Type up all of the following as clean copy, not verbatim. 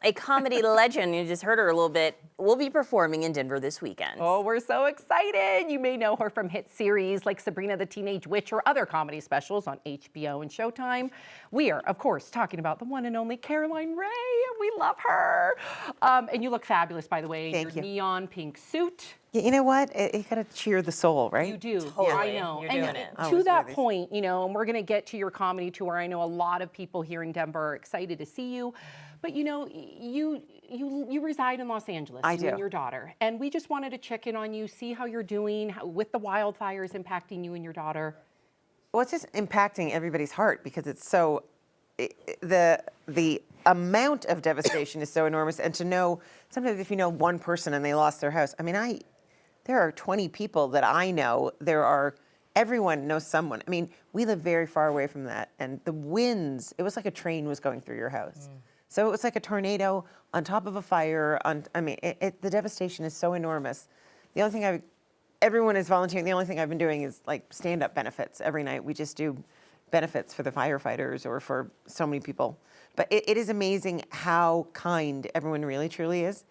a comedy legend, you just heard her a little bit, will be performing in Denver this weekend. Oh, we're so excited. You may know her from hit series like Sabrina the Teenage Witch or other comedy specials on HBO and Showtime. We are, of course, talking about the one and only Caroline Rhea. We love her. And you look fabulous, by the way, in your neon pink suit. Yeah, you know what? You gotta cheer the soul, right? You do. Totally. I know. You're doing it. To that point, you know, and we're going to get to your comedy tour. I know a lot of people here in Denver are excited to see you, but you know, you reside in Los Angeles. I do. You and your daughter, and we just wanted to check in on you, see how you're doing with the wildfires impacting you and your daughter. Well, it's just impacting everybody's heart because it's so the amount of devastation is so enormous, and to know sometimes if you know one person and they lost their house. I mean, there are 20 people that I know. Everyone knows someone. I mean, we live very far away from that, and the winds, it was like a train was going through your house. So it was like a tornado on top of a fire. The devastation is so enormous. The only thing everyone is volunteering. The only thing I've been doing is like stand-up benefits every night. We just do benefits for the firefighters or for so many people. But it is amazing how kind everyone really truly is.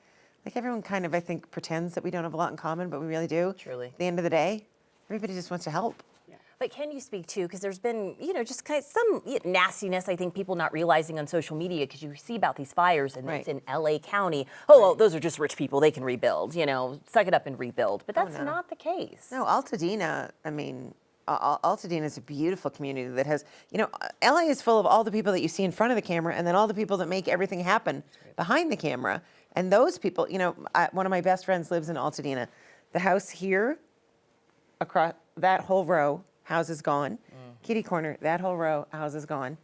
Like everyone kind of, I think, pretends that we don't have a lot in common, but we really do. Truly. At the end of the day, everybody just wants to help. Yeah. But can you speak to, because there's been, you know, just kind of some nastiness, I think people not realizing on social media, because you see about these fires and it's in LA County. Oh, well, those are just rich people, they can rebuild, you know, suck it up and rebuild. But that's not the case. No, Altadena, I mean, Altadena is a beautiful community that has, you know, LA is full of all the people that you see in front of the camera and then all the people that make everything happen behind the camera. And those people, you know, one of my best friends lives in Altadena. The house here, across that whole row, house is gone. Kitty corner, that whole row, house is gone.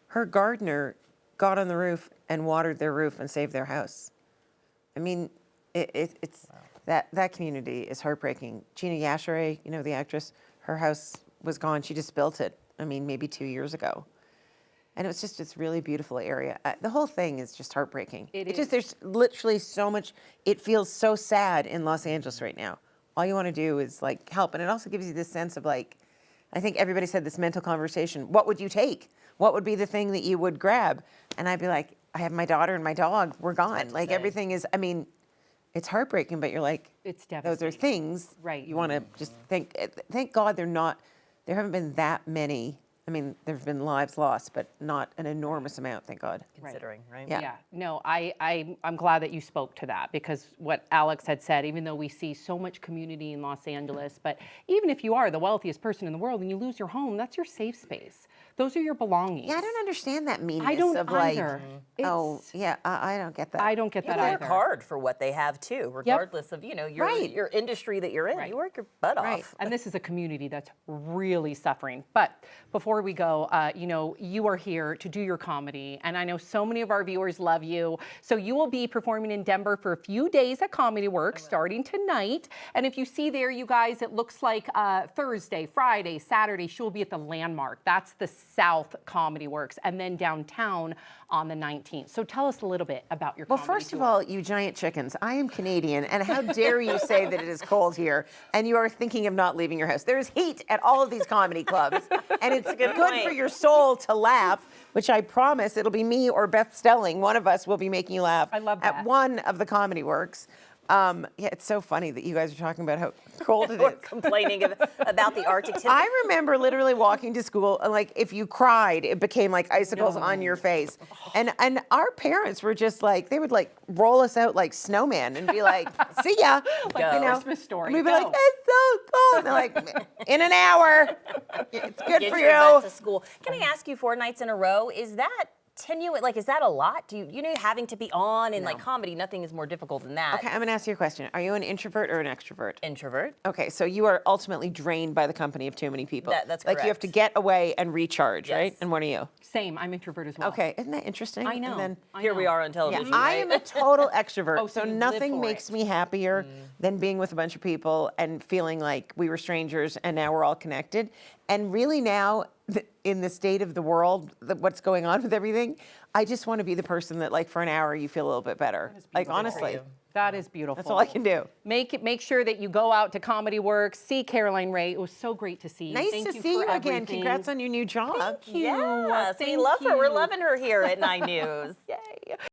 Her gardener got on the roof and watered their roof and saved their house. I mean, it's that community is heartbreaking. Gina Yashere, you know, the actress, her house was gone. She just built it, I mean, maybe 2 years ago. And it was just this really beautiful area. The whole thing is just heartbreaking. It's just, there's literally so much, it feels so sad in Los Angeles right now. All you want to do is like help. And it also gives you this sense of like, I think everybody said this mental conversation, what would you take? What would be the thing that you would grab? And I'd be like, I have my daughter and my dog, we're gone. Like everything is, I mean, it's heartbreaking, but you're like, it's devastating. Those are things you want to just think, thank God there haven't been that many. I mean, there have been lives lost, but not an enormous amount, thank God. Considering, right? Yeah. No, I'm glad that you spoke to that, because what Alex had said, even though we see so much community in Los Angeles, but even if you are the wealthiest person in the world and you lose your home, that's your safe space. Those are your belongings. Yeah, I don't understand that meanness I don't of either. like, I don't get that. I don't get that either. You work hard for what they have too, regardless of, you know, your industry that you're in. You work your butt off. And this is a community that's really suffering. But before we go, you know, you are here to do your comedy, and I know so many of our viewers love you. So you will be performing in Denver for a few days at Comedy Works starting tonight. And if you see there, you guys, it looks like Thursday, Friday, Saturday, she'll be at the Landmark. That's the South Comedy Works, and then downtown on the 19th. So tell us a little bit about your comedy first tour. of all, you giant chickens, I am Canadian, and how dare you say that it is cold here, and you are thinking of not leaving your house. There's heat at all of these comedy clubs, and it's good for your soul to laugh, which I promise it'll be me or Beth Stelling. One of us will be making you laugh. I love that. At one of the Comedy Works. Yeah, it's so funny that you guys are talking about how cold it is. Complaining about the Arctic. I remember literally walking to school, and like if you cried, it became like icicles on your face. And our parents were just like, they would like roll us out like snowmen and be like, see ya. Like, you know, Christmas story. And we'd be like, it's so cold. And they're like, in an hour. It's good Get for your you. butt to school. Can I ask you, 4 nights in a row, is that like, is that a lot? Do you know, having to be on in like comedy, nothing is more difficult than that. Okay, I'm gonna ask you a question. Are you an introvert or an extrovert? Introvert. Okay, so you are ultimately drained by the company of too many people. That's like correct. you have to get away and recharge, right? And what are you? Same, I'm introvert as well. Okay, isn't that interesting? I know. And then, Here we are on television. I am a total extrovert, Oh, so so you live nothing for makes it. me happier than being with a bunch of people and feeling like we were strangers and now we're all connected. And really now, in the state of the world, what's going on with everything, I just want to be the person that, like, for an hour you feel a little bit better. Like, honestly. That is beautiful. That's all I can do. Make sure that you go out to Comedy Works, see Caroline Rhea. It was so great to see you. Nice Thank to you see you for again. everything. Congrats on your new job. Thank you. Yes, we Thank love her. We're you. loving her here at 9 News. Yay.